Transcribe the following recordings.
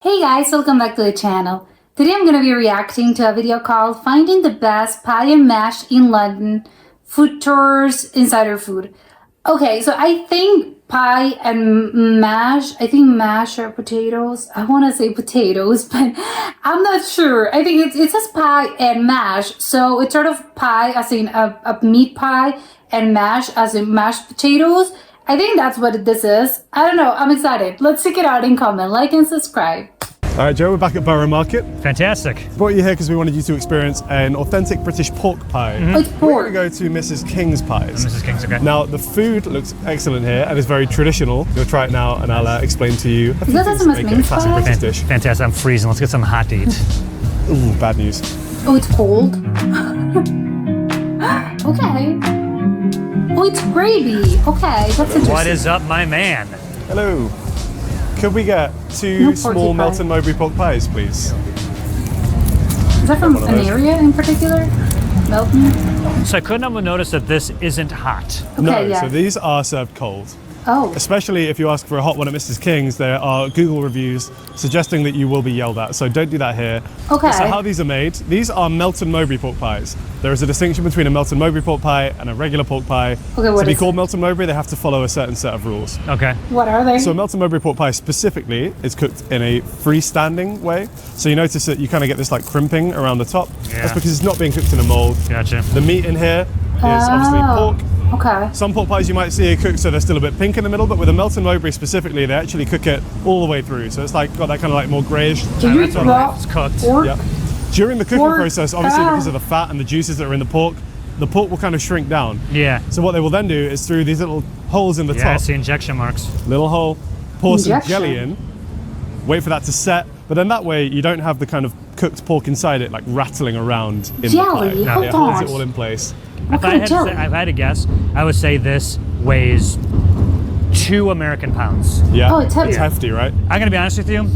Hey guys, welcome back to the channel. Today I'm going to be reacting to a video called Finding the Best Pie and Mash in London, Food Tours, Insider Food. Okay, so I think pie and mash, I think mash are potatoes. I want to say potatoes, but I'm not sure. I think it says pie and mash, so it's sort of pie as in a meat pie and mash as in mashed potatoes. I think that's what this is. I don't know. I'm excited. Let's check it out and comment, like, and subscribe. All right, Joe, we're back at Borough Market. Fantastic. Brought you here because we wanted you to experience an authentic British pork pie. Oh, it's We're pork. going to go to Mrs. King's Pies. Mrs. King's, okay. Now, the food looks excellent here and is very traditional. You'll try it now and I'll explain to you. Is that some Make it a classic pie? British dish. Fantastic. I'm freezing. Let's get something hot to eat. Ooh, bad news. Oh, it's cold. Okay. Oh, it's gravy. Okay, that's interesting. What is up, my man? Hello. Could we get two No porky small pie. Melton Mowbray pork pies, please? Is that from one of an those. area in particular? Melton? So I couldn't help but notice that this isn't hot. Okay, No, yeah. so these are served cold. Oh, Especially if you ask for a hot one at Mrs. King's, there are Google reviews suggesting that you will be yelled at, so don't do that here. Okay. So how these are made, these are Melton Mowbray pork pies. There is a distinction between a Melton Mowbray pork pie and a regular pork pie. Okay, what to be is called Melton Mowbray, they have to follow a certain set of rules. Okay. what are they? So a Melton Mowbray pork pie specifically is cooked in a freestanding way. So you notice that you kind of get this like crimping around the top. Yeah. That's because it's not being cooked in a mold. Gotcha. The meat in here is obviously pork. Okay. Some pork pies you might see are cooked so they're still a bit pink in the middle, but with a Melton Mowbray specifically, they actually cook it all the way through. So it's like got that kind of like more greyish. Do you that's all raw right. It's cooked. pork? Yep. During the cooking Pork. process, obviously Ah. because of the fat and the juices that are in the pork will kind of shrink down. Yeah. So what they will then do is through these little holes in the Yeah, I top, see injection marks. little hole, pour some Injection. jelly in, wait for that to set, but then that way you don't have the kind of cooked pork inside it like rattling around in Jelly? the pie. Hold It holds on. it all in place. What If I kind had of to jelly? say, I've had to guess, I would say this weighs 2 American pounds. Yeah, Oh, it's heavy. hefty, right? I'm gonna be honest with you.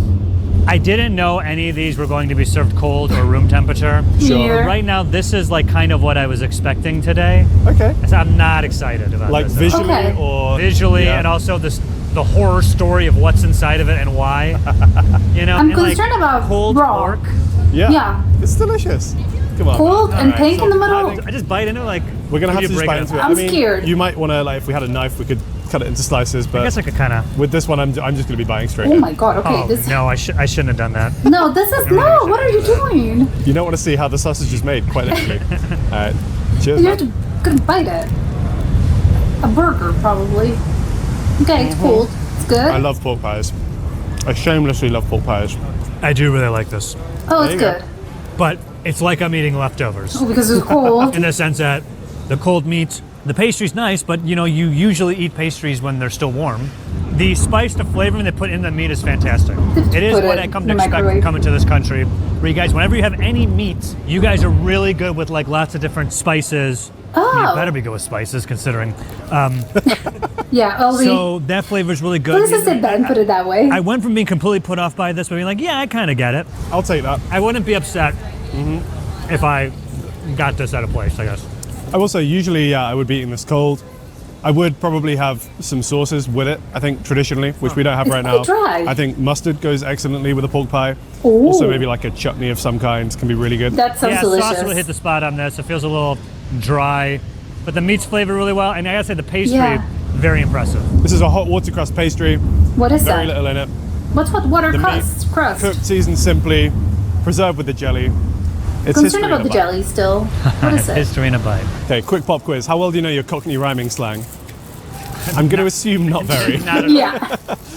I didn't know any of these were going to be served cold or room temperature. Sure. But right now, this is like kind of what I was expecting today. Okay. So I'm not excited about Like this. at all. visually Okay. or Visually, yeah. and also the horror story of what's inside of it and why. You know, I'm and, like, concerned about cold raw. pork. Yeah. Yeah. It's delicious. Come on. Cold and Alright, pink so in the middle? I just bite into it like. We're gonna have give to you just a break bite in into it. I'm I mean, scared. you might want to like if we had a knife, we could cut it into slices. I But guess I could kind of. with this one, I'm just gonna be biting straight. Oh in. my god, okay. Oh This no, I shouldn't have done that. No, this is no. What are you doing? You don't want to see how the sausage is made, quite literally. All right. Cheers. You have man. to couldn't bite it. A burger, probably. Okay, it's cold. It's good. I love pork pies. I shamelessly love pork pies. I do really like this, Oh, There it's you go. good. but it's like I'm eating leftovers Oh, because it's cold. in the sense that the cold meat, the pastry's nice, but you know you usually eat pastries when they're still warm. The spice, the flavoring they put in the meat is fantastic. It is Put what it I come in to the expect microwave. coming to this country. Where you guys, whenever you have any meat, you guys are really good with like lots of different spices. Oh. You better be good with spices, considering. Yeah, all the. So that flavor is really good. This is it, Ben. Put it that way. I went from being completely put off by this, but being like, yeah, I kind of get it. I'll take that. I wouldn't be upset if I got this at a place, I guess. I will say, usually, yeah, I would be eating this cold. I would probably have some sauces with it, I think, traditionally, which we don't have It's right quite now. dry. I think mustard goes excellently with a pork pie. Ooh. Also, maybe like a chutney of some kind can be really good. That sounds Yeah, delicious. sauce really hit the spot on this. It feels a little dry, but the meat's flavored really well. And I gotta say, the pastry, Yeah. very impressive. This is a hot watercress pastry, What is very that? little in it. What's what water The crust? meat Crust. cooked, seasoned simply, preserved with the jelly. It's Concerned history about in the a bite. jelly still. What is it? History in a bite. Okay, quick pop quiz. How well do you know your Cockney rhyming slang? I'm going to assume not very. Not at all. Yeah.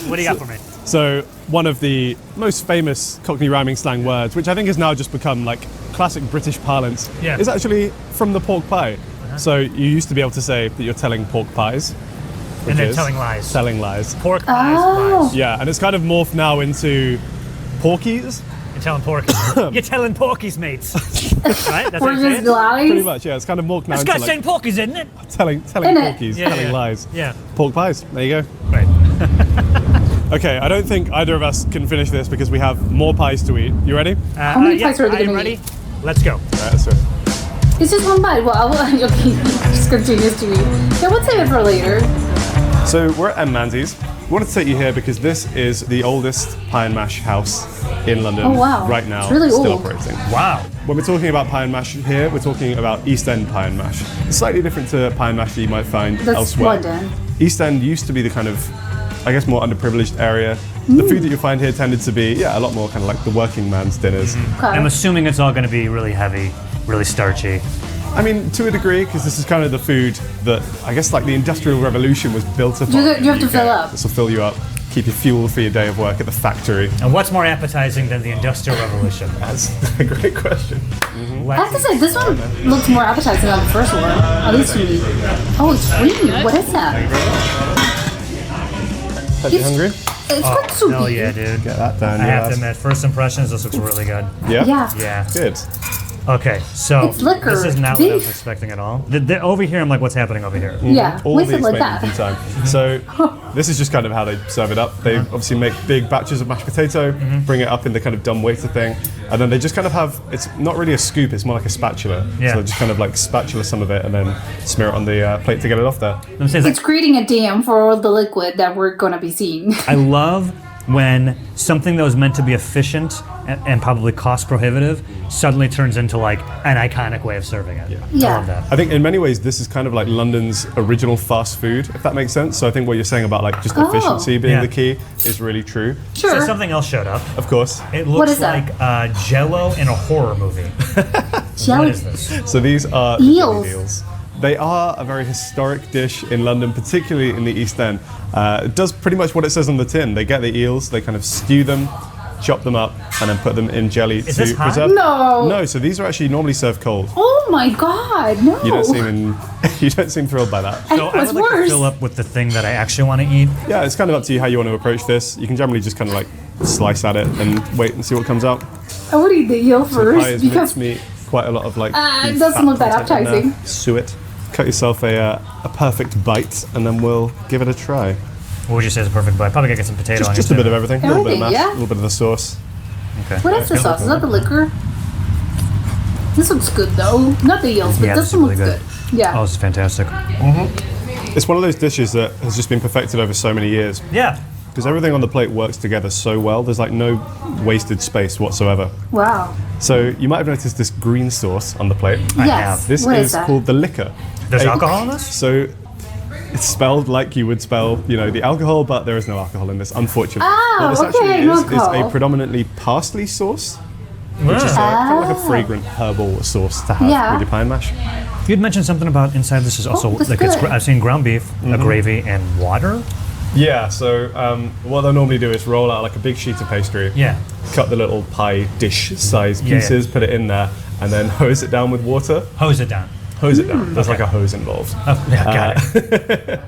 What do you got for me? So, one of the most famous Cockney rhyming slang words, which I think has now just become like classic British parlance, Yeah. is actually from the pork pie. So, you used to be able to say that you're telling pork pies. which And then is telling lies. Telling lies. Pork pies, Oh. lies. Yeah, and it's kind of morphed now into porkies. You're telling porkies. You're telling porkies, mates. Right? That's Or how you say just it? lies. Pretty much, yeah. It's kind of morphed now It's into got like saying porkies, isn't it? telling Innit? porkies, Yeah, telling yeah. lies. Yeah. Pork pies. There you go. Right. Okay, I don't think either of us can finish this because we have more pies to eat. You ready? How many yeah, pies are they I am gonna ready. eat? Let's go. All right, let's do it. It's just one bite. Well, I will. Okay, just continues to eat. Yeah, we'll save it for later. So we're at M. Manzi's. We wanted to take you here because this is the oldest pie and mash house in London Oh, wow. right now, It's really still old. operating. Wow. When we're talking about pie and mash here, we're talking about East End pie and mash. It's slightly different to pie and mash that you might find That's elsewhere. London. East End used to be the kind of, I guess, more underprivileged area. The food that you find here tended to be, a lot more kind of like the working man's dinners. Okay. I'm assuming it's all going to be really heavy, really starchy. I mean, to a degree, because this is kind of the food that I guess like the Industrial Revolution was built upon. You in have the to fill UK. up. This will fill you up, keep you fueled for your day of work at the factory. And what's more appetizing than the Industrial Revolution? That's a great question. I have to say, this one looks more appetizing than the first one. At least to me. Oh, it's creamy. What is that? Are you hungry? It's quite soupy. Hell yeah, dude. Get that down. I your have to ass. admit, first impressions, this looks really good. Yeah? Yeah. Yeah. Good. Okay, so It's liquor, this is not what I was beef. expecting at all. Over here, I'm like, what's happening over here? Yeah. All With the it like explained in that. due time. So this is just kind of how they serve it up. They obviously make big batches of mashed potato, bring it up in the kind of dumb waiter thing, and then they just kind of have, it's not really a scoop, it's more like a spatula. Yeah. So they just kind of like spatula some of it and then smear it on the plate to get it off there. I'm saying, It's creating a dam for all the liquid that we're gonna be seeing. I love when something that was meant to be efficient and probably cost prohibitive suddenly turns into like an iconic way of serving it. I Yeah. love that. I think in many ways this is kind of like London's original fast food, if that makes sense. So I think what you're saying about like just Oh. efficiency being Yeah. the key is really true. So Sure. something else showed up. Of course. It What looks is that? like Jell-O in a horror movie. Jelly. What is this? So these are the Eels. jelly eels. They are a very historic dish in London, particularly in the East End. It does pretty much what it says on the tin. They get the eels, they kind of stew them, chop them up, and then put them in jelly to this hot? preserve. No. No, so these are actually normally served cold. Oh my god, no. You don't seem thrilled by that. I So know I it's would like to worse. fill up with the thing that I actually want to eat. Yeah, it's kind of up to you how you want to approach this. You can generally just kind of like slice at it and wait and see what comes out. I would eat the eel Pie first is because mincemeat, quite a lot of like. it beef doesn't fat look that content in there. appetizing. Suet. Cut yourself a perfect bite, and then we'll give it a try. What would you say is a perfect bite? Probably gotta get some potato on Just here a bit too. of everything. A little bit of Everything, mash, yeah. a little bit of the sauce. Okay. what is the sauce? Is that the liquor? This looks good though. Not the eels, but Yeah, this this one is looks really good. good. Yeah. Oh, this is fantastic. It's one of those dishes that has just been perfected over so many years Yeah. because everything on the plate works together so well. There's like no wasted space whatsoever. Wow. So you might have noticed this green sauce on the plate. Yes. have. This What is that? called the liquor. There's A- alcohol in this? So it's spelled like you would spell, the alcohol, but there is no alcohol in this, unfortunately. Oh, what this okay, actually no is a alcohol. predominantly parsley sauce, which is Yeah. kind of like a fragrant herbal sauce to have Yeah. with your pie and mash. You'd mentioned something about inside this is also that's like it's. good. I've seen ground beef, Mm-hmm. a gravy, and water. Yeah, so what they'll normally do is roll out like a big sheet of pastry, Yeah. cut the little pie dish size Yeah, yeah. pieces, put it in there, and then hose it down with water. Hose it down. Hose it down. There's like a hose involved. Oh, yeah, got it.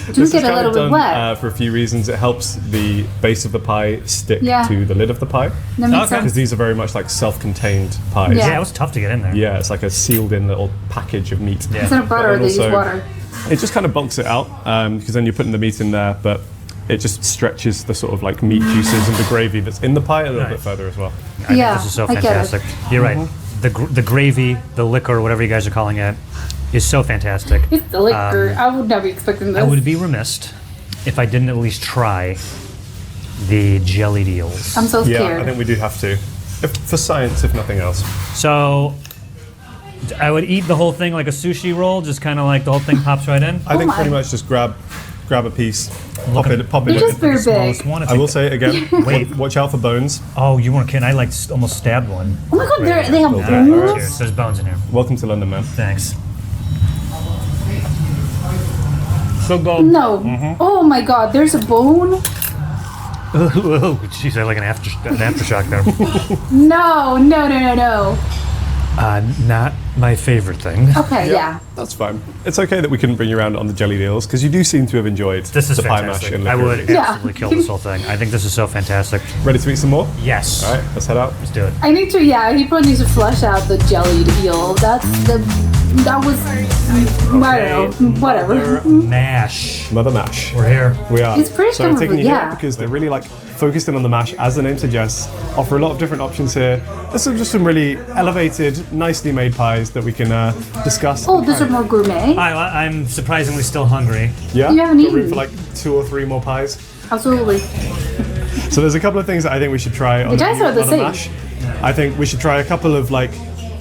Do This get is a kind little of bit done wet. for a few reasons. It helps the base of the pie stick Yeah. to the lid of the pie, That makes Okay. because sense. these are very much like self-contained pies. Yeah. Yeah, it was tough to get in there. Yeah, it's like a sealed-in little package of meat. Yeah. Instead of butter, And they use also- water. It just kind of bulks it out because then you're putting the meat in there, but it just stretches the sort of like meat juices and the gravy that's in the pie a little Nice. bit further as well. I think Yeah, this is so I get it. fantastic. You're right. Mm-hmm. The gravy, the liquor, whatever you guys are calling it, is so fantastic. It's the liquor. I would not be expecting this. I would be remiss if I didn't at least try the jellied eels. I'm so Yeah, scared. I think we do have to, for science, if nothing else. So I would eat the whole thing like a sushi roll, just kind of like the whole thing pops right in. I think my. pretty much just grab a piece, pop it They're in. just very Smallest big. one. It's I will like- say it again. Wait. Watch out for bones. Oh, you weren't kidding. I like almost stabbed one. Oh my god, they have Well All done. right, bones? cheers. There's bones in here. Welcome to London, man. Thanks. So bone. No. Oh my god, there's a bone? Oh, jeez, I like an aftershock there. No, no, no, no, no. Not my favorite thing. Okay, yeah. That's fine. It's okay that we couldn't bring you around on the jelly deals because you do seem to have enjoyed This is the pie mash fantastic. and I liquor. would Yeah. absolutely kill this whole thing. I think this is so fantastic. Ready to eat some more? Yes. All right, let's head out. Let's do it. I need to, he probably needs to flush out the jellied eel. That was, I don't know, whatever. Mash. Mother mash. We're here. We are. It's pretty so we're taking you comfortable, here yeah. because they're really like focused in on the mash, as the name suggests. Offer a lot of different options here. There's just some really elevated, nicely made pies that we can discuss. Oh, these are more gourmet. I'm surprisingly still hungry. Yeah. You haven't Got room eaten. for like 2 or 3 more pies. Absolutely. So there's a couple of things that I think we should try on, The guys are the on a same. mash. I think we should try a couple of like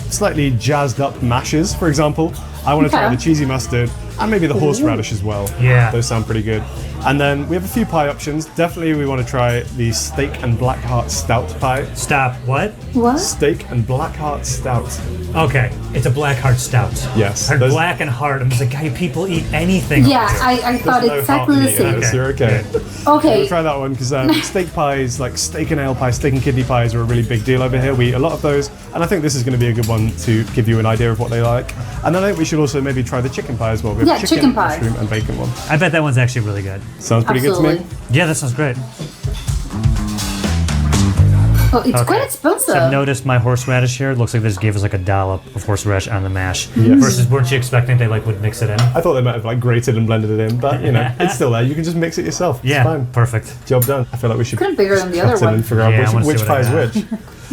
slightly jazzed up mashes, for example. I want to try Okay. the cheesy mustard and maybe the horseradish as well. Yeah. Those sound pretty good. And then we have a few pie options. Definitely we want to try the steak and black heart stout pie. Stop. What? What? Steak and black heart stout. Okay, it's a black heart stout. Yes. Heard Those- black and heart. I'm just like, guy, people eat anything. Yeah, over here. I thought No exactly heart the in same. it, yes, you're okay. We'll Okay. try that one because steak pies, like steak and ale pie, steak and kidney pies are a really big deal over here. We eat a lot of those, and I think this is going to be a good one to give you an idea of what they like. And then I think we should also maybe try the chicken pie as well. We have Yeah, chicken pie. mushroom, and bacon one. I bet that one's actually really good. Sounds pretty good to Absolutely. me. Yeah, that sounds great. Oh, it's quite So expensive. I've noticed my horseradish here. It looks like they just gave us like a dollop of horseradish on the mash. Versus, weren't you expecting they like would mix it in? I thought they might have like grated and blended it in, but you know, it's still there. You can just mix it yourself. It's Yeah, fine. perfect. Job done. I feel like we should Kind of bigger than the other cut in one. and figure Yeah, I out wanna see which what pie I is got. which.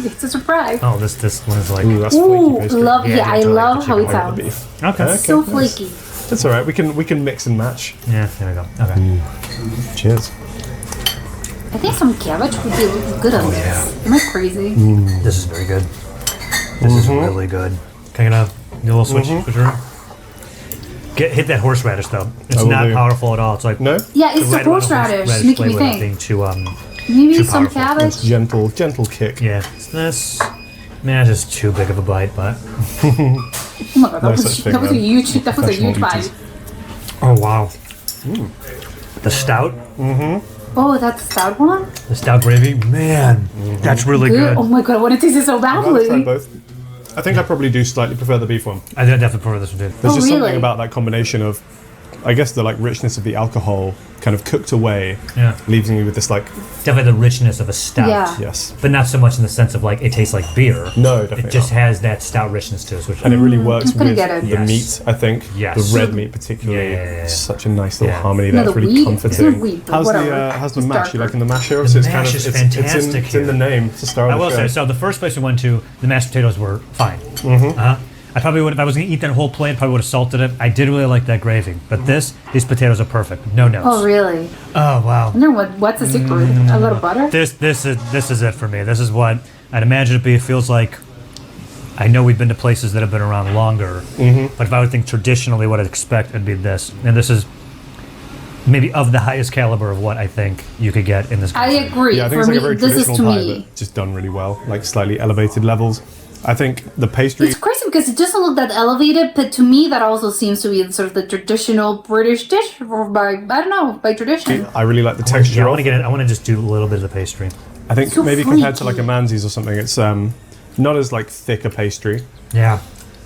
It's a surprise. Oh, this one is like. Ooh, that's Ooh, flaky pastry. love. Yeah, Yeah, I I like love the how it chicken. I like the sounds. beef. Okay. So nice. flaky. That's all right. We can mix and match. Yeah, there we go. Okay. Cheers. I think some cabbage would be good on this. Am I crazy? This is very good. This is really good. Can I get a little switcheroo? Hit that horseradish though. It's will not do. powerful at all. It's like Yeah, No? it's the right amount of horseradish making me flavor without being think. too Maybe too some powerful. cabbage. Gentle kick. Yeah, this man is too big of a bite, but Oh my god, No that such was, thing, that was a man. huge, that was a Professional huge bite. eaters. oh wow, the stout, Oh, that's the stout one? the stout gravy, man, that's really good. Oh my god, I want to taste it so I'd rather try badly. both. I think I probably do slightly prefer the beef one. I definitely prefer this one too. There's Oh, just really? something about that combination of, I guess, the like richness of the alcohol kind of cooked away, Yeah. leaving you with this like, Definitely the richness of a stout. Yeah. yes, But not so much in the sense of like it tastes like beer. no, definitely It just not. has that stout richness to it, which And it really works I'm gonna with get it. the Yes. meat, I think. Yes. The red meat particularly. Yeah. Such a nice little Yeah. harmony No, there. It's the really wheat- comforting. it's not wheat, but how's whatever. how's the It's mash? You darker. liking the mash here? The So it's mash kind of is it's fantastic it's in the here. name to start I the will show. say, so the first place we went to, the mashed potatoes were fine. I probably would, if I was going to eat that whole plate, probably would have salted it. I did really like that gravy, but these potatoes are perfect. No notes. Oh, really? Oh wow. I wonder what's the secret? A little butter? This is it for me. This is what I'd imagine it be. It feels like. I know we've been to places that have been around longer, but if I would think traditionally, what I'd expect it'd be this, and this is maybe of the highest caliber of what I think you could get in this. I country. agree. Yeah, I think For it's like me, a very this is traditional to pie, me. but just done really well, like slightly elevated levels. I think the pastry. It's crazy because it doesn't look that elevated, but to me, that also seems to be sort of the traditional British dish, or by I don't know, by tradition. I really like the texture. Yeah, I of. want to get it. I want to just do a little bit of the pastry. I think So maybe compared to like flaky. a Manzi's or something, it's not as like thick a pastry. Yeah.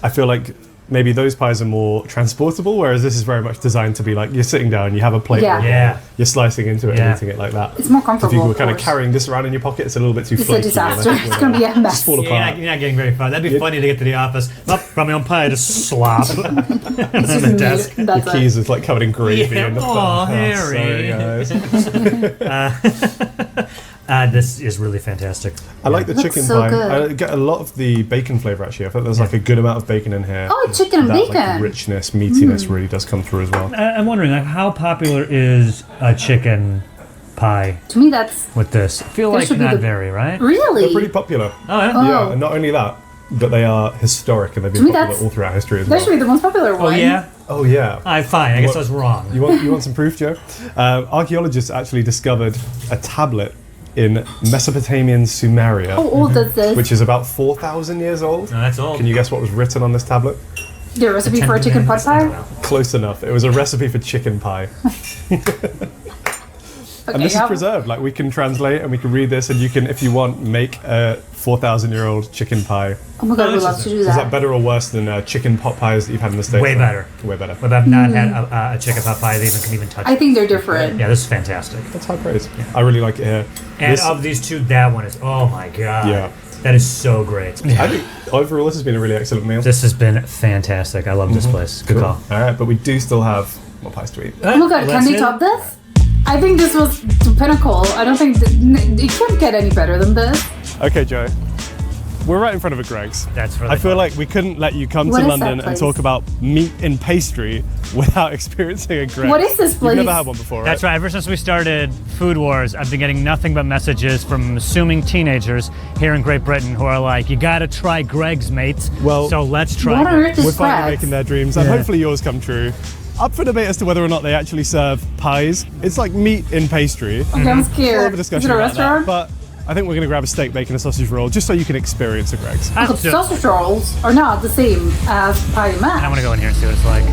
I feel like maybe those pies are more transportable, whereas this is very much designed to be like you're sitting down, you have a plate, Yeah. with it, Yeah. you're slicing into it Yeah. and eating it like that. It's more If comfortable. you were of kind of course. carrying this around in your pocket, it's a little bit too It's a flaky. disaster. It's gonna be a mess. Just fall Yeah, apart. you're not getting very far. That'd be funny to get to the office. Oh, brought my own pie, just slop. It's on just the meat. desk. That's Your it. keys is like covered in gravy Yeah. in the Aw, front. Harry. Sorry, guys. This is really fantastic. I like the Looks chicken so pie. good. I get a lot of the bacon flavor actually. I feel there's like a good amount of bacon in here. Oh, chicken and that bacon. like richness, meatiness really does come through as well. I'm wondering, like, how popular is a chicken pie To me, that's with this? I feel That like should be not the- very, right? really. They're pretty popular. Oh, yeah. Oh. Yeah, and not only that, but they are historic and they've To been me, popular that's- all throughout history as That well. should be the most popular Oh, one. yeah? Oh yeah. Alright, fine. I guess I What- was wrong. You want some proof, Joe? Archaeologists actually discovered a tablet in Mesopotamian Sumeria, How old is this? which is about 4,000 years old. No, that's old. Can you guess what was written on this tablet? The recipe for a chicken pot pie? Close enough. It was a recipe for chicken pie. Okay, And this is yeah. preserved. Like we can translate and we can read this, and you can, if you want, make a 4,000-year-old chicken pie. Oh my god, Oh, we'd love to do Is that that. better or worse than chicken pot pies that you've had in the States? Way better. Way better. But I've not had a chicken pot pie that even can even touch. I think they're different. Yeah, this is fantastic. That's high praise. I really like it here. And This- of these two, that one is, oh my god. Yeah. That is so great. I think overall this has been a really excellent meal. This has been fantastic. I love this place. Good call. All right, but we do still have more pies to eat. Oh my god, can they top this? I think this was the pinnacle. I don't think it can't get any better than this. Okay, Joe. we're right in front of a Greg's. That's really I feel fun. like we couldn't let you come What to is London that and place? talk about meat in pastry without experiencing a Greg's. What is this You've place? never had one before, right? That's right. Ever since we started Food Wars, I've been getting nothing but messages from assuming teenagers here in Great Britain who are like, "You gotta try Greg's, mate." Well, so let's try. What on Greg's. earth We're is finally Greg's? making their dreams, and Yeah. hopefully yours come true. Up for debate as to whether or not they actually serve pies. It's like meat in pastry. Okay, I'm We'll scared. have a Is discussion it a about that, restaurant? but I think we're going to grab a steak, bacon, and sausage roll just so you can experience a Greg's. I, But sausage rolls are not the same as pie and mash. I want to go in here and see what it's like.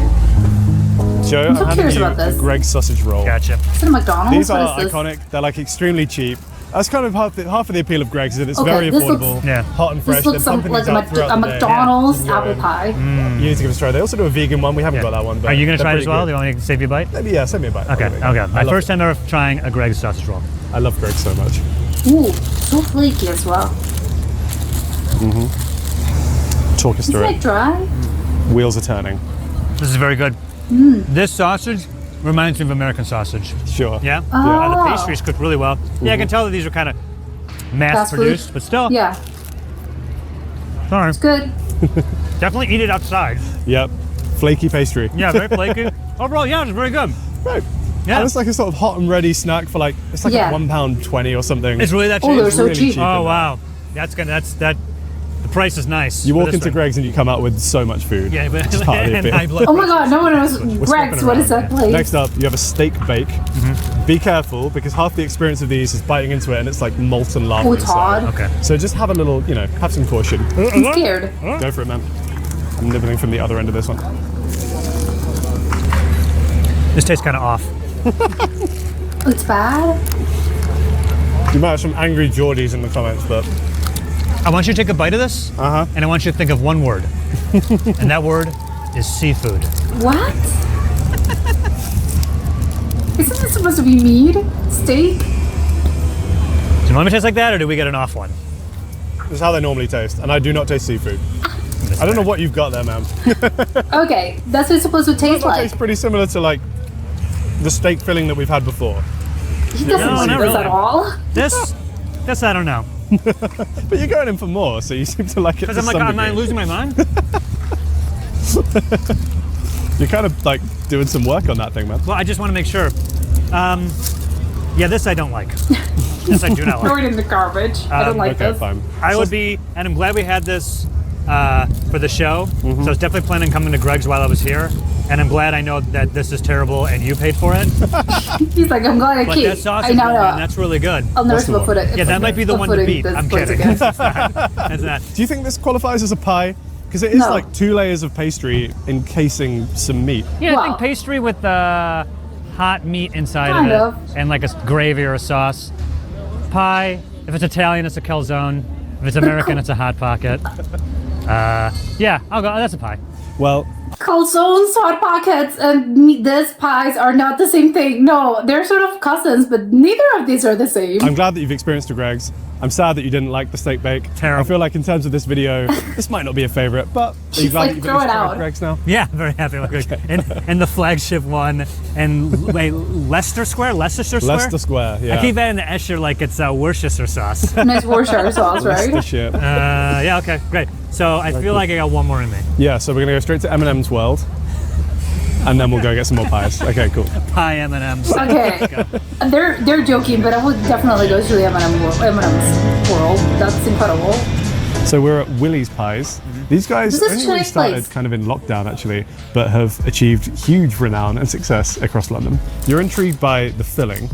Joe, I'm so having curious you about this. a Greg's sausage roll. Gotcha. Is it a McDonald's? These are What is this? iconic. They're like extremely cheap. That's kind of half of the appeal of Greg's, is that it's Okay, very this looks- affordable, Yeah. hot and fresh. This looks They're pumping like these out throughout a the day. McDonald's You can go apple in. pie. You need to give us a try. They also do a vegan one. We haven't got that one. But Are you gonna they're try it pretty as well? good. Do you want me to save you a bite? Maybe, yeah, send me a bite. Okay. Okay. Okay. My first time ever trying a Greg's sausage roll. I love Greg's so much. Ooh, so flaky as well. Talk us Isn't through it it. dry? Wheels are turning. This is very good. This sausage reminds me of American sausage. Sure. Yeah. Oh. The pastry's cooked really well. Yeah, I can tell that these are kind of mass Fast produced, food? but still, Yeah, sorry. it's good. Definitely eat it outside. Yep. Flaky pastry. Yeah, very flaky. Overall, yeah, it's very good. Right. Yeah. And it's like a sort of hot and ready snack for like, it's like Yeah. £1.20 or something. It's really that Oh, cheap. they're so really cheap. cheap. Oh wow, that's good. That's that. The price is nice. You for walk this into one. Greg's and you come out with so much food. Yeah, but It's part of the and appeal. high blood Oh my pressure. god, no one knows We're Greg's. swapping What is around. that place? Next up, you have a steak bake. Be careful because half the experience of these is biting into it and it's like molten lava. Oh, it's inside. hot. Okay. So just have a little, have some caution. I'm scared. Go for it, man. I'm nibbling from the other end of this one. This tastes kind of off. Oh, it's bad. You might have some angry Geordies in the comments, but I want you to take a bite of this, and I want you to think of one word, and that word is seafood. What? Isn't this supposed to be meat? Steak? Do you want me to taste like that, or do we get an off one? this is how they normally taste. And I do not taste seafood. I don't know what you've got there, man. Okay, that's what it's supposed to taste It like. tastes pretty similar to like the steak filling that we've had before. He doesn't No, like not this really. at all. This I don't know. But you're going in for more, so you seem to like it. Because to I'm like, some am I degree. losing my mind? You're kind of like doing some work on that thing, man. Well, I just want to make sure. Yeah, this I don't like. This I do not Throw like. it in the garbage. I don't like Okay, this. fine. I would be, and I'm glad we had this for the show. So I was definitely planning on coming to Greg's while I was here. And I'm glad I know that this is terrible and you paid for it. He's like, I'm glad I But keep. that sausage, I know. man, that's really good. I'll never That's the put one. it. Yeah, that might be the one to beat. I'm kidding. Again. That's not. Do you think this qualifies as a pie? Because it is No. like 2 layers of pastry encasing some meat. Yeah, I Well- think pastry with hot meat inside Kind of of. it, and like a gravy or a sauce. Pie. If it's Italian, it's a calzone. If it's American, it's a hot pocket. Yeah, I'll go. That's a pie. Well, Calzones, hot pockets, and this pies are not the same thing. No, they're sort of cousins, but neither of these are the same. I'm glad that you've experienced a Greg's. I'm sad that you didn't like the steak bake. Terrible. I feel like in terms of this video, this might not be a favorite, but are you She's glad like, that you've throw it tried out. Greg's now? Yeah, very happy. And the flagship one, and wait, Leicester Square. Leicester Square, yeah. I keep adding the Escher like it's Worcestershire sauce. Nice Worcestershire sauce, right? Leicestershire. Yeah, okay, great. So I feel like I got one more in me. Yeah, so we're gonna go straight to M&M's world, and then we'll go get some more pies. Okay, cool. Pie M&M's. Okay, they're joking, but I would definitely go to the M&M's world. That's incredible. So we're at Willie's Pies. These guys This is only a really nice started place. kind of in lockdown actually, but have achieved huge renown and success across London. You're intrigued by the filling.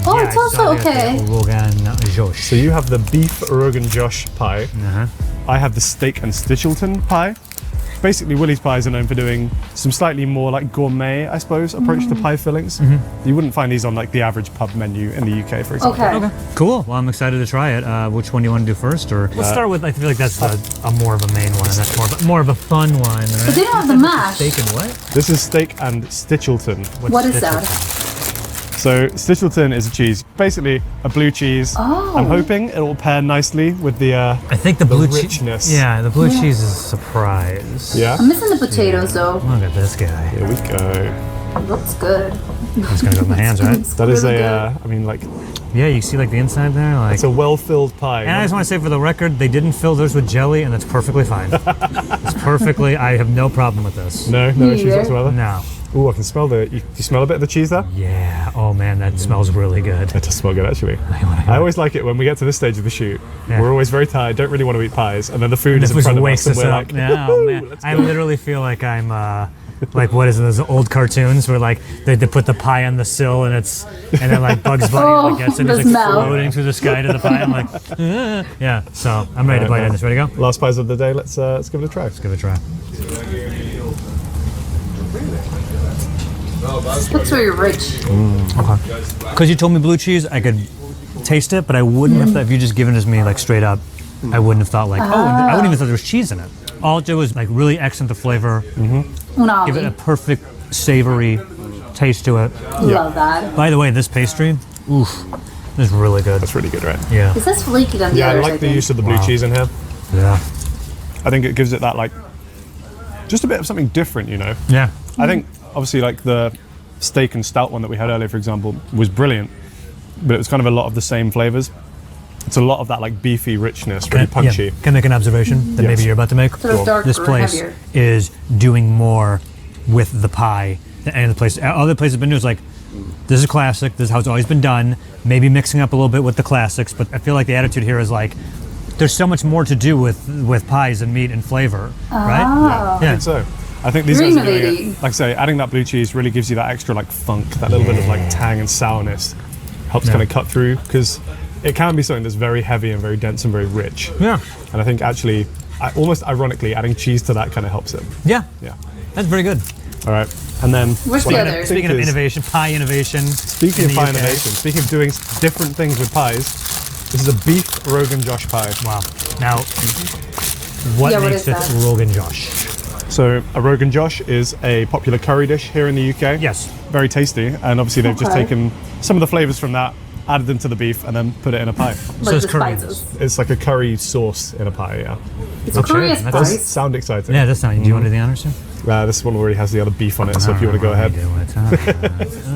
Oh, it's also okay. Rogan Josh. So you have the beef Rogan Josh pie. Uh-huh. I have the steak and Stichelton pie. Basically, Willie's Pies are known for doing some slightly more like gourmet, I suppose, approach to pie fillings. You wouldn't find these on like the average pub menu in the UK, for example. Okay. Cool. Well, I'm excited to try it. Which one do you want to do first, or let's start with? I feel like that's a more of a main one, and that's more of a fun one. Right? But they don't have the mash. Steak and what? This is steak and Stichelton. What is that? So Stichelton is a cheese, basically a blue cheese. Oh. I'm hoping it will pair nicely with the I think the blue cheese. richness. Yeah, the blue cheese is a surprise. Yeah. I'm missing the potatoes though. Look at this guy. Here we go. Looks good. He's gonna go with my hands, right? That is Really I mean, like Yeah, you see like the inside there, like. It's a well-filled pie. And I just want to say for the record, they didn't fill theirs with jelly, and that's perfectly fine. It's perfectly. I have no problem with this. No Me issues either. whatsoever. No. Ooh, I can smell do you smell a bit of the cheese there? Yeah. Oh man, that smells really good. It does smell good, actually. I always like it when we get to this stage of the shoot. Yeah. We're always very tired, don't really want to eat pies, and then the food is This in was front of us, wakes and us we're up. like, Yeah, oh, man. let's I go. literally feel like I'm like what is it? Those old cartoons where like they put the pie on the sill and then like Bugs Bunny like gets it, the it's like smell. floating through the sky to the pie. I'm like, yeah. So I'm ready to bite in this. Ready to go? Last pies of the day, let's give it a try. Give it a try. Looks very rich. Because you told me blue cheese, I could taste it, but I wouldn't have thought, if you just given it to me like straight up, I wouldn't have thought like, I wouldn't even thought there was cheese in it. All it did was like really accent the flavor, Unagi. give it a perfect savory taste to it. Love that. By the way, this pastry, oof, is really good. That's really good, right? Yeah. It says flaky on the Yeah, I others, like the think. use of the blue Wow. cheese in here. Yeah. I think it gives it that, like, just a bit of something different, you know? Yeah. I think, obviously, like the steak and stout one that we had earlier, for example, was brilliant, but it was kind of a lot of the same flavors. It's a lot of that, like, beefy richness, really punchy. Yeah. Can I make an observation that Yes. maybe you're about to make? Sort of darker, This place heavier. is doing more with the pie than any other place. Other places have been doing is like, this is classic, this is how it's always been done, maybe mixing up a little bit with the classics, but I feel like the attitude here is like, there's so much more to do with pies and meat and flavor, right? Oh. I think so. I think these You're guys are doing innovating. it. Like I say, adding that blue cheese really gives you that extra like funk, that little bit of like tang and sourness. Helps kind of cut through, because it can be something that's very heavy and very dense and very rich. Yeah. And I think actually, almost ironically, adding cheese to that kind of helps it. Yeah. Yeah. That's very good. All right. And then Where's what the I other? think Speaking of is- innovation, pie innovation. Speaking in of the pie UK. innovation, speaking of doing different things with pies, this is a beef Rogan Josh pie. Wow. Now, what Yeah, what makes is it that? Rogan Josh? So a Rogan Josh is a popular curry dish here in the UK. Yes. Very tasty, and obviously they've just Okay. taken some of the flavors from that, added them to the beef, and then put it in a pie. Like it's the curry. spices. It's like a curry sauce in a pie, yeah. It's Okay, curry as that's- Does spice. sound exciting. Yeah, that's not. Do you want to do the honors here? This one already has the other beef on it, so if you want to go ahead.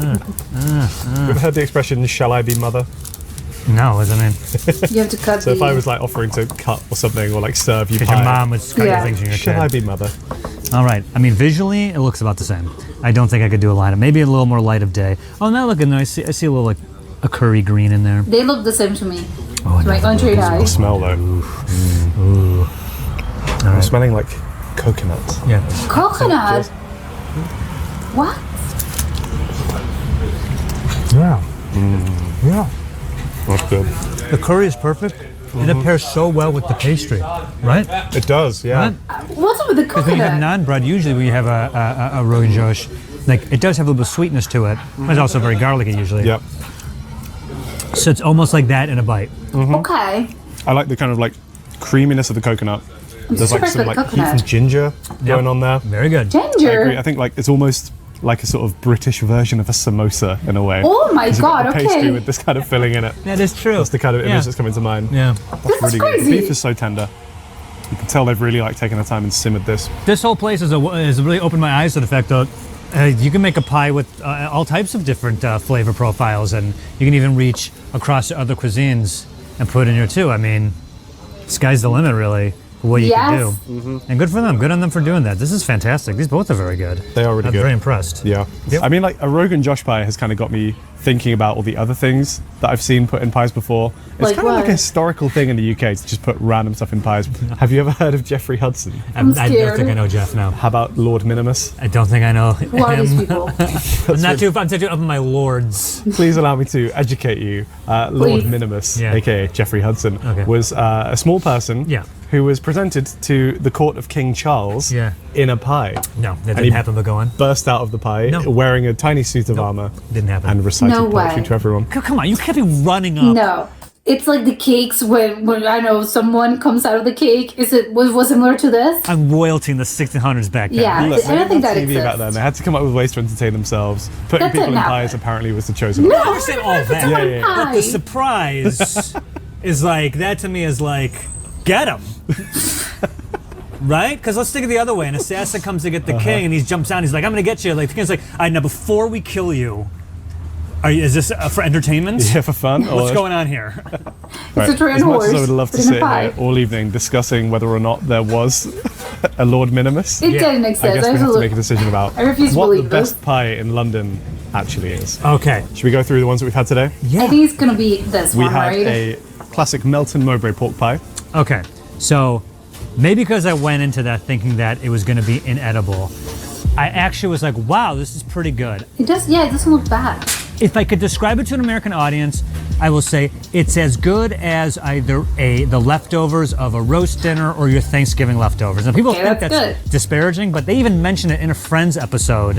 You've heard the expression, shall I be mother? No, what does that mean? You have to cut So the... if I was like offering to cut or something, or like serve you Because pie, your mom was cutting Yeah. things in your shall I kid. be mother? All right. I mean, visually, it looks about the same. I don't think I could do a lineup. Maybe a little more light of day. Oh, now look, I see a little like a curry green in there. They look the same to me. Oh, To my no. entree high. Smell though. I'm smelling like coconut. Yeah. Coconut. What? Yeah. Yeah. That's good. The curry is perfect, and it pairs so well with the pastry, right? It does, yeah. Right? What's up with the Because when you have coconut? naan bread, usually when you have a Rogan Josh, like it does have a little bit of sweetness to it, but it's also very garlicky usually. Yep. So it's almost like that in a bite. Okay. I like the kind of like creaminess of the coconut. There's like surprised some by like the heat and coconut. ginger going on there. Very good. I agree. Ginger. I think like it's almost like a sort of British version of a samosa in a way. Oh my 'Cause you've got god, the pastry okay. with this kind of filling in it. That is true. That's the kind of image Yeah. that's coming to mind. Yeah. This is Really good. The crazy. beef is so tender. You can tell they've really like taken the time and simmered this. This whole place has really opened my eyes to the fact that you can make a pie with all types of different flavor profiles, and you can even reach across to other cuisines and put it in here too. I mean, sky's the limit, really, for what you can Yes. do. And good for them. Good on them for doing that. This is fantastic. These both are very good. They are really I'm good. very impressed. Yeah. Yep. I mean, like a Rogan Josh pie has kind of got me thinking about all the other things that I've seen put in pies before. It's Like kind of like what? a historical thing in the UK to just put random stuff in pies. Have you ever heard of Jeffrey Hudson? I don't scared. think I know Jeff now. How about Lord Minimus? I don't think I know Who are these him. people? I'm not too up on my lords. Please allow me to educate you. Lord Please. Minimus, Yeah. aka Jeffrey Hudson, Okay. was a small person Yeah. who was presented to the court of King Charles Yeah. in a pie. No, that he- didn't happen, but go on. Burst out of the pie No. wearing a tiny suit of armor Didn't happen. and recited No poetry way. to everyone. Come on, you can't be running up. No. It's like the cakes when I know someone comes out of the cake. Was similar to this? I'm royalty in the 1600s back then. Yeah. Look, I don't they think had that TV back exists. then. They had to come up with ways to entertain themselves. Putting That people didn't in happen. pies apparently was the chosen way. I understand all that. Yeah, yeah, yeah. But the surprise is like, that to me is like, get him. Right? Because let's think of the other way. An assassin comes to get the king and he jumps down. He's like, I'm going to get you. Like, the king's like, all right, now before we kill you, Is this for entertainment? Yeah, for fun. What's going on here? Right. It's a Trojan As much horse, as I would love to but in a sit pie. here all evening discussing whether or not there was a Lord Minimus, It Yeah. didn't I exist. guess we have to Absolutely. make a decision about I refuse to what the believe this. best pie in London actually is. Okay. Should we go through the ones that we've had today? Yeah. I think it's gonna be this We one, had right? a classic Melton Mowbray pork pie. Okay, so maybe because I went into that thinking that it was going to be inedible, I actually was like, wow, this is pretty good. It does. Yeah, it doesn't look bad. If I could describe it to an American audience, I will say it's as good as either the leftovers of a roast dinner or your Thanksgiving leftovers. And people Okay, think that's that's good. disparaging, but they even mentioned it in a Friends episode.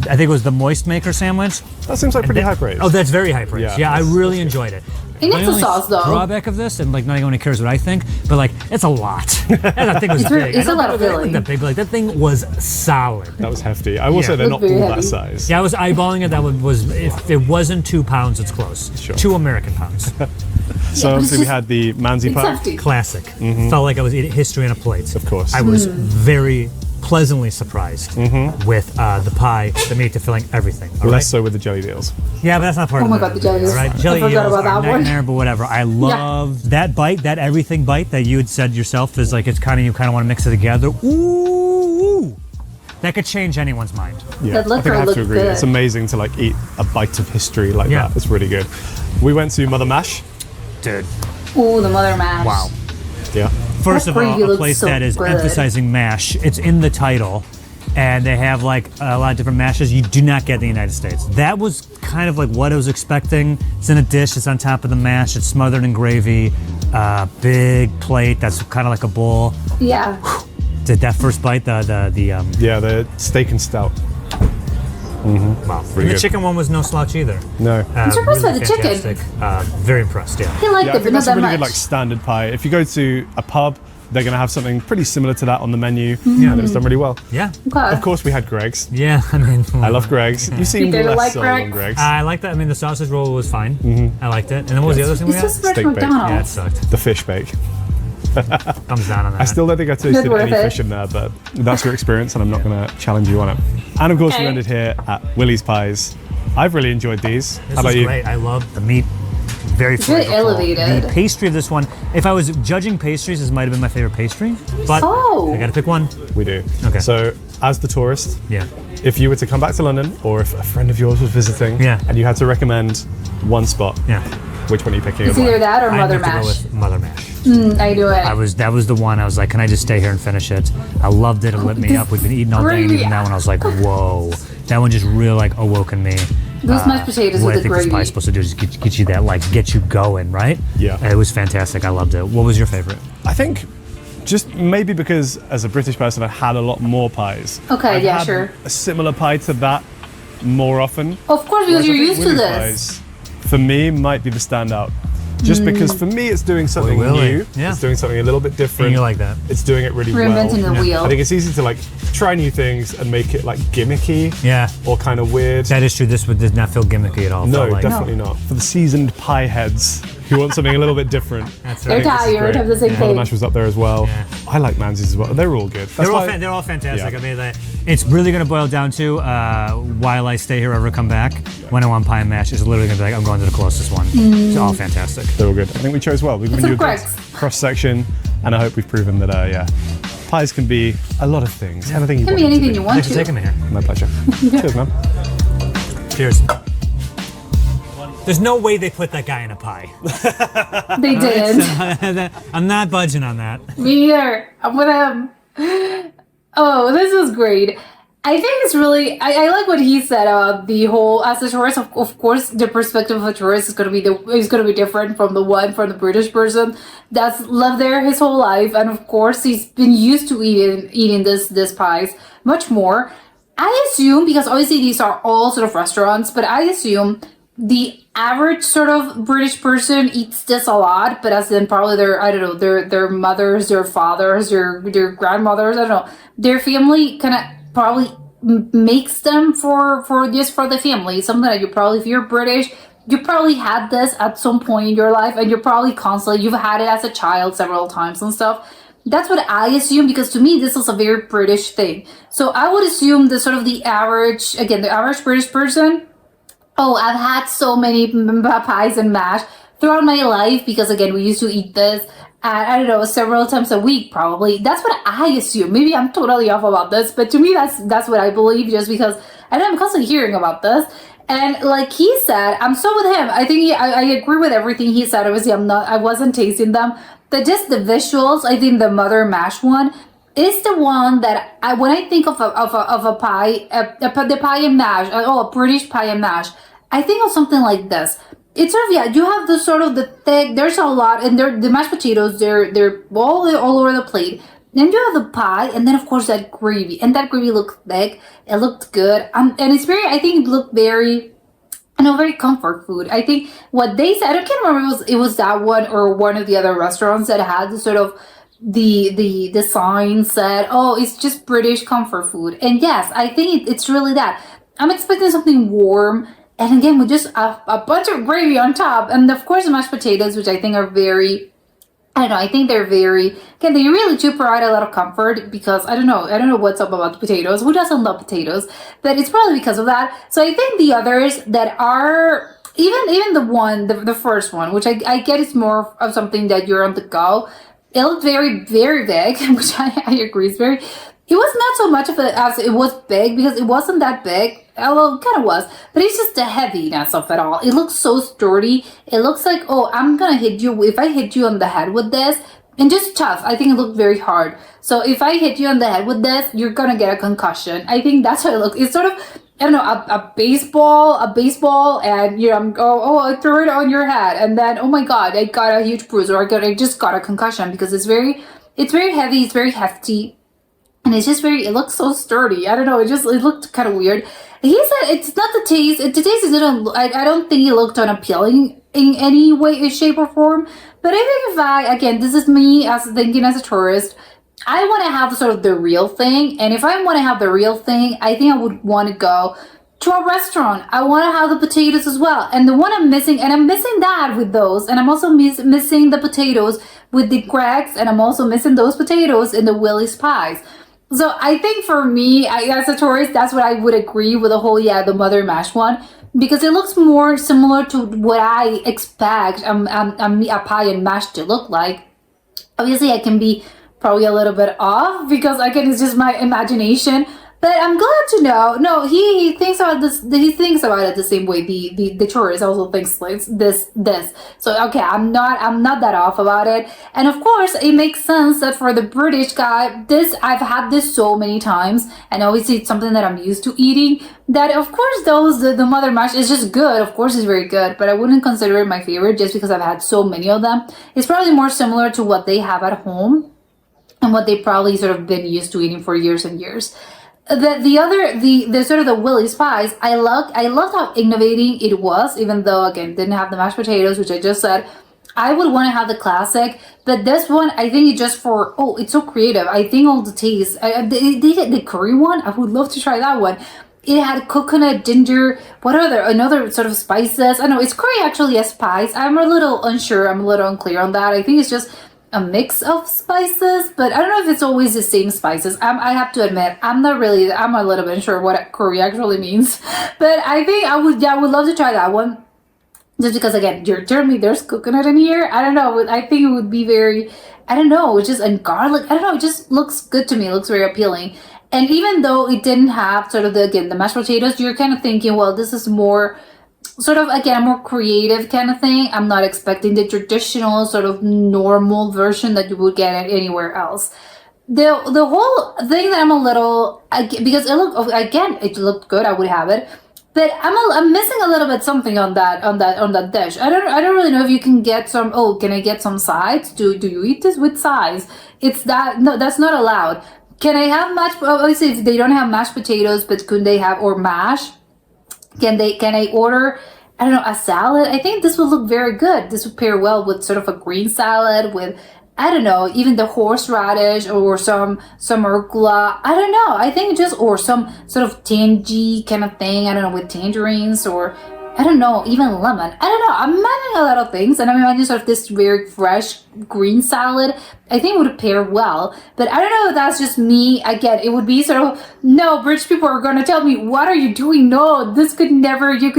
I think it was the Moist Maker sandwich. That seems like pretty high praise. Oh, that's very high praise. Yeah, I that's really enjoyed it. It needs My a only sauce, though. Drawback of this, and like not anyone cares what I think, but like it's a lot. That thing was It's very- big. it's I a don't lot think of it was filling. that big. Like that thing was solid. That was hefty. I will say they're not Looked all very that heavy. size. Yeah, I was eyeballing it. That was if it wasn't 2 pounds, it's close. Sure. 2 American pounds. So Yeah, but obviously we it's had the Manzi It's pie. hefty. Classic. Felt like I was eating history on a plate. Of course. I was very pleasantly surprised with the pie, the meat, the filling, everything. All right? Less so with the jelly deals. Yeah, but that's not part Oh of my the God, the jelly all eels. right? I Jelly forgot eels about are that one. nightmare, but whatever. I love that bite, that everything bite that you had said yourself is like it's kind of you kind of want to mix it together. Ooh, that could change anyone's mind. Yeah, That I think I liquor have to looked agree. good. It's amazing to like eat a bite of history like Yeah. that. It's really good. We went to Mother Mash. Dude, Ooh, the mother mash. wow. Yeah. First That of all, gravy a looks place so that is good. emphasizing mash. It's in the title, and they have like a lot of different mashes you do not get in the United States. That was kind of like what I was expecting. It's in a dish. It's on top of the mash. It's smothered in gravy. Big plate. That's kind of like a bowl. Yeah. Did that first bite Yeah, the steak and stout. wow. And the good. chicken one was no slouch either. No. I'm surprised by the chicken. chicken. Very impressed. Yeah. I like Yeah, I it, but think not that's a that really much. good like standard pie. If you go to a pub, they're going to have something pretty similar to that on the menu, and it was done really well. Yeah. Okay. Of course, we had Greg's. Yeah. I mean, I love Greg's. You seem didn't less like so Greg's? on Greg's. I like that. I mean, the sausage roll was fine. I liked it. And then what was the other thing we It's had? just fresh Steak bake. Yeah, it McDonald's. sucked. The fish bake. Thumbs down on that. I still don't think I tasted worth any it. fish in there, but that's your experience, and I'm not going to challenge you on it. And of course, we Okay. ended here at Willie's Pies. I've really enjoyed these. This How about was you? great. I love the meat. Very very flavorful. elevated. The pastry of this one, if I was judging pastries, this might have been my favorite pastry. But Oh. I got to pick one. We do. Okay. So, as the tourist, Yeah. if you were to come back to London, or if a friend of yours was visiting, Yeah. and you had to recommend one spot, Yeah. which one are you picking? It's and why? either that or I mother have to go mash. with Mother Mash. I do it. That was the one. I was like, can I just stay here and finish it? I loved it. It lit me this up. We've been eating all day, and gravy. even that one, I was like, whoa. That one just really like awoken me. Those mashed potatoes What with I the think this gravy. pie is supposed to do is get you that like get you going, right? Yeah. It was fantastic. I loved it. What was your favorite? I think just maybe because as a British person, I had a lot more pies. Okay, I've yeah, had sure. A similar pie to that more often. Of course, because Whereas I you're think used to Willie's this. Pies, for me, might be the standout. Just because for me, it's doing something Willie. new. Yeah. It's doing something a little bit different. And you like that? It's doing it really well. Reinventing the wheel. I think it's easy to like try new things and make it like gimmicky Yeah. or kind of weird. That is true. This one did not feel gimmicky at all. No, Felt like, definitely not. For the seasoned pie heads who want something a little bit different. That's They're right. tired of the same Mother thing. Mash was up there as well. Yeah. I like Manzi's as well. They're all good. That's why- They're all fantastic. Yeah. I mean, it's really going to boil down to while I stay here or ever come back, when I want pie and mash, it's literally going to be like, I'm going to the closest one. It's all fantastic. They're all good. I think we chose well. We've given Some you a good Greg's. cross section, and I hope we've proven that, pies can be a lot of things. Anything you Can want. be them to anything be. you want Thanks for to. taking me here. My pleasure. Cheers, man. Cheers. There's no way they put that guy in a pie. They didn't. I'm not budging on that. Me either. I'm with him. Oh, this is great. I think it's really. I like what he said about the whole as a tourist. Of course, the perspective of a tourist is going to be different from the British person that's lived there his whole life, and of course he's been used to eating this pies much more. I assume, because obviously these are all sort of restaurants, but I assume the average sort of British person eats this a lot, but as in probably their mothers, their fathers, their grandmothers, I don't know, their family kind of probably makes them for the family. Something that you probably, if you're British, you probably had this at some point in your life, and you're probably constantly, you've had it as a child several times and stuff. That's what I assume, because to me, this is a very British thing. So I would assume the average British person Oh, I've had so many pies and mash throughout my life because again, we used to eat this I don't know, several times a week probably. That's what I assume. Maybe I'm totally off about this, but to me that's what I believe just because I know I'm constantly hearing about this. And like he said, I'm so with him. I think I agree with everything he said. Obviously, I wasn't tasting them, but just the visuals. I think the mother mash one is the one that when I think of a pie, the pie and mash. A British pie and mash. I think of something like this. It's sort of you have the sort of the thick. There's a lot, and the mashed potatoes. They're all over the plate. Then you have the pie, and then of course that gravy, and that gravy looked thick. It looked good, and it's very. I think it looked very, very comfort food. I think what they said. I can't remember it was that one or one of the other restaurants that had the sort of the sign said, "Oh, it's just British comfort food." And yes, I think it's really that. I'm expecting something warm. And again, with just a bunch of gravy on top. And of course, the mashed potatoes, which I think are very, I think they're very, again, they really do provide a lot of comfort because I don't know what's up about the potatoes. Who doesn't love potatoes? But it's probably because of that. So I think the others that are, even the first one, which I get is more of something that you're on the go. It looked very, very big, which I agree is very, it was not so much of it as it was big because it wasn't that big. Although it kind of was, but it's just the heaviness of it all. It looks so sturdy. It looks like, oh, I'm gonna hit you. If I hit you on the head with this, and just tough. I think it looked very hard. So if I hit you on the head with this, you're gonna get a concussion. I think that's how it looks. It's sort of, I don't know, a baseball, and I threw it on your head, and then oh my god, I got a huge bruise, or I just got a concussion because it's very heavy, it's very hefty. And it's just it looks so sturdy. I don't know, it looked kind of weird. He said it's not the taste. The taste is I don't think it looked unappealing in any way, shape, or form. But I think again, this is me as thinking as a tourist, I want to have sort of the real thing. And if I want to have the real thing, I think I would want to go to a restaurant. I want to have the potatoes as well. And the one I'm missing that with those. And I'm also missing the potatoes with the Greggs. And I'm also missing those potatoes in the Willie's pies. So I think for me, as a tourist, that's what I would agree with the mother mash one, because it looks more similar to what I expect a pie and mash to look like. Obviously, I can be probably a little bit off because again, it's just my imagination. But I'm glad to know. No, he thinks about this. He thinks about it the same way. The tourist also thinks like this. So okay, I'm not that off about it. And of course, it makes sense that for the British guy, I've had this so many times, and obviously it's something that I'm used to eating. That of course the mother mash is just good. Of course, it's very good, but I wouldn't consider it my favorite just because I've had so many of them. It's probably more similar to what they have at home, and what they probably sort of been used to eating for years and years. The sort of the Willie's pies, I loved how innovating it was, even though again didn't have the mashed potatoes, which I just said. I would want to have the classic, but this one I think it's just it's so creative. I think all the taste, the curry one, I would love to try that one. It had coconut, ginger, another sort of spices. I know it's curry actually as spice. I'm a little unsure. I'm a little unclear on that. I think it's just a mix of spices, but I don't know if it's always the same spices. I have to admit, I'm a little bit unsure what curry actually means, but I think I would love to try that one. Just because again, you're telling me there's coconut in here. I don't know. I think it would be very, it's just, and garlic. I don't know. It just looks good to me. It looks very appealing. And even though it didn't have sort of the mashed potatoes, you're kind of thinking, well, this is more sort of, again, a more creative kind of thing. I'm not expecting the traditional sort of normal version that you would get anywhere else. The whole thing that I'm a little, because it looked good, I would have it, but I'm missing a little bit something on that dish. I don't really know if you can get some. Oh, can I get some sides? Do you eat this with sides? No, that's not allowed. Can I have obviously if they don't have mashed potatoes, but could they have or mash? Can I order, I don't know, a salad? I think this would look very good. This would pair well with sort of a green salad with, I don't know, even the horseradish or some arugula. I don't know. I think or some sort of tangy kind of thing. I don't know, with tangerines or I don't know, even lemon. I don't know. I'm imagining a lot of things, and I'm imagining sort of this very fresh green salad. I think would pair well, but I don't know if that's just me. Again, it would be sort of, no, British people are going to tell me, what are you doing? No, you could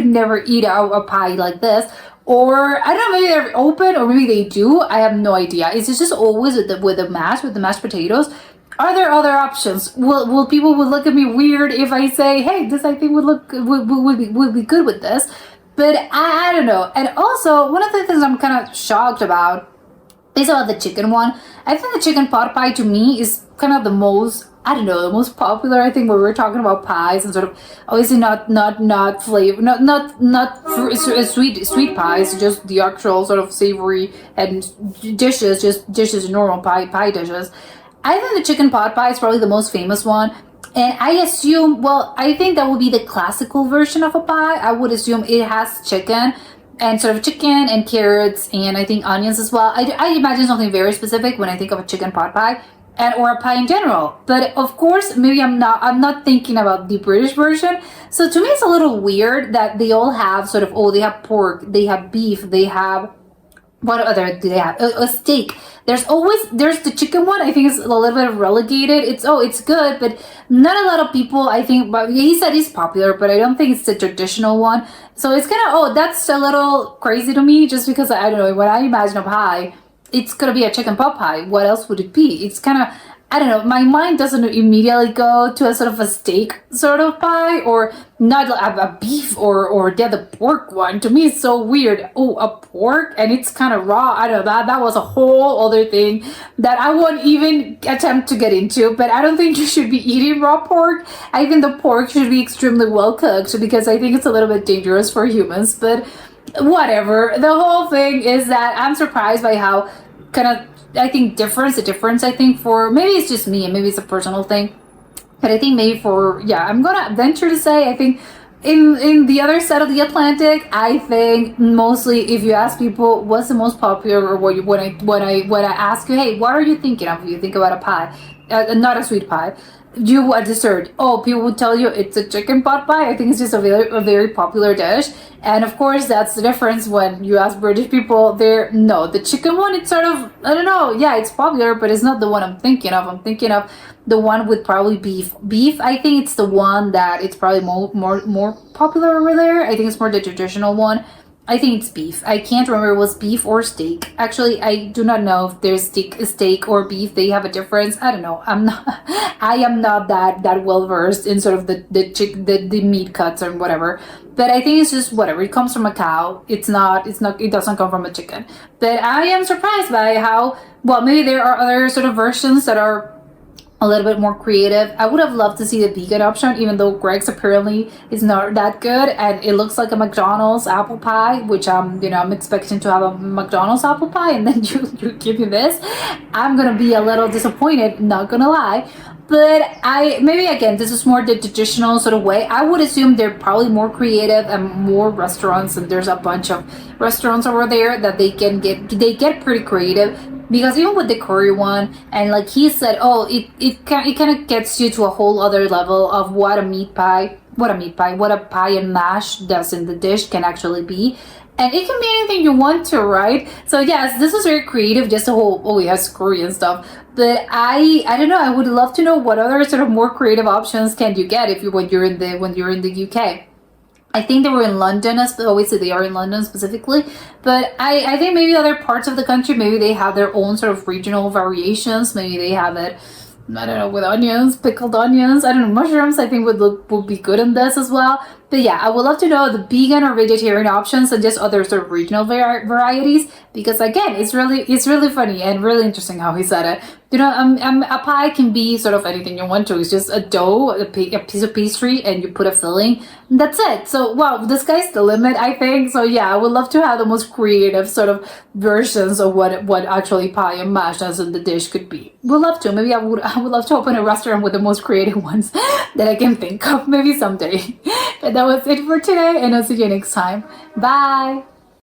never eat a pie like this. Or I don't know, maybe they're open, or maybe they do. I have no idea. Is it just always with the mashed potatoes? Are there other options? Will people would look at me weird if I say, hey, this I think would be good with this? But I don't know. And also, one of the things I'm kind of shocked about is about the chicken one. I think the chicken pot pie to me is kind of the most, I don't know, the most popular. I think when we're talking about pies and sort of obviously not flavor, not sweet pies, just the actual sort of savory and dishes, normal pie dishes. I think the chicken pot pie is probably the most famous one. And I assume, well, I think that would be the classical version of a pie. I would assume it has chicken and sort of chicken and carrots and I think onions as well. I imagine something very specific when I think of a chicken pot pie and or a pie in general. But of course, maybe I'm not thinking about the British version. So to me, it's a little weird that they all have sort of, oh, they have pork, they have beef, they have, what other do they have? A steak. There's the chicken one. I think it's a little bit relegated. It's good, but not a lot of people, I think, but he said he's popular, but I don't think it's the traditional one. So it's kind of, that's a little crazy to me, just because, I don't know, when I imagine a pie, it's going to be a chicken pot pie. What else would it be? It's kind of, I don't know, my mind doesn't immediately go to a sort of a steak sort of pie, or not a beef or the pork one. To me, it's so weird. Oh, a pork, and it's kind of raw. I don't know, that was a whole other thing that I won't even attempt to get into, but I don't think you should be eating raw pork. I think the pork should be extremely well cooked, because I think it's a little bit dangerous for humans, but whatever. The whole thing is that I'm surprised by how kind of, I think the difference I think for, maybe it's just me and maybe it's a personal thing, but I think maybe for, I'm gonna venture to say, I think in the other side of the Atlantic, I think mostly if you ask people what's the most popular, or when I ask you, hey, what are you thinking of? You think about a pie, not a sweet pie. A dessert. Oh, people would tell you it's a chicken pot pie. I think it's just a very popular dish. And of course, that's the difference when you ask British people. The chicken one, it's sort of, I don't know. Yeah, it's popular, but it's not the one I'm thinking of. I'm thinking of the one with probably beef. Beef, I think it's the one that it's probably more popular over there. I think it's more the traditional one. I think it's beef. I can't remember if it was beef or steak. Actually, I do not know if there's steak or beef. They have a difference. I don't know. I am not that well versed in sort of the meat cuts or whatever. But I think it's just whatever. It comes from a cow. It doesn't come from a chicken. But I am surprised by how, well, maybe there are other sort of versions that are a little bit more creative. I would have loved to see the vegan option, even though Greg's apparently is not that good, and it looks like a McDonald's apple pie, which I'm expecting to have a McDonald's apple pie, and then you give me this. I'm gonna be a little disappointed, not gonna lie. But maybe again, this is more the traditional sort of way. I would assume they're probably more creative and more restaurants, and there's a bunch of restaurants over there that they get pretty creative. Because even with the curry one, and like he said, it kind of gets you to a whole other level of what a pie and mash does in the dish can actually be. And it can be anything you want to, right? So yes, this is very creative, just a whole, it has curry and stuff. But I don't know, I would love to know what other sort of more creative options can you get when you're in the UK. I think they were in London, obviously they are in London specifically, but I think maybe other parts of the country, maybe they have their own sort of regional variations. Maybe they have it, I don't know, with onions, pickled onions, I don't know, mushrooms, I think would be good in this as well. But yeah, I would love to know the vegan or vegetarian options and just other sort of regional varieties, because again, it's really funny and really interesting how he said it. A pie can be sort of anything you want to. It's just a dough, a piece of pastry, and you put a filling. And that's it. So, wow, the sky's the limit, I think. So, yeah, I would love to have the most creative sort of versions of what actually pie and mash as in the dish could be. Would love to. Maybe I would love to open a restaurant with the most creative ones that I can think of. Maybe someday. But that was it for today, and I'll see you next time. Bye!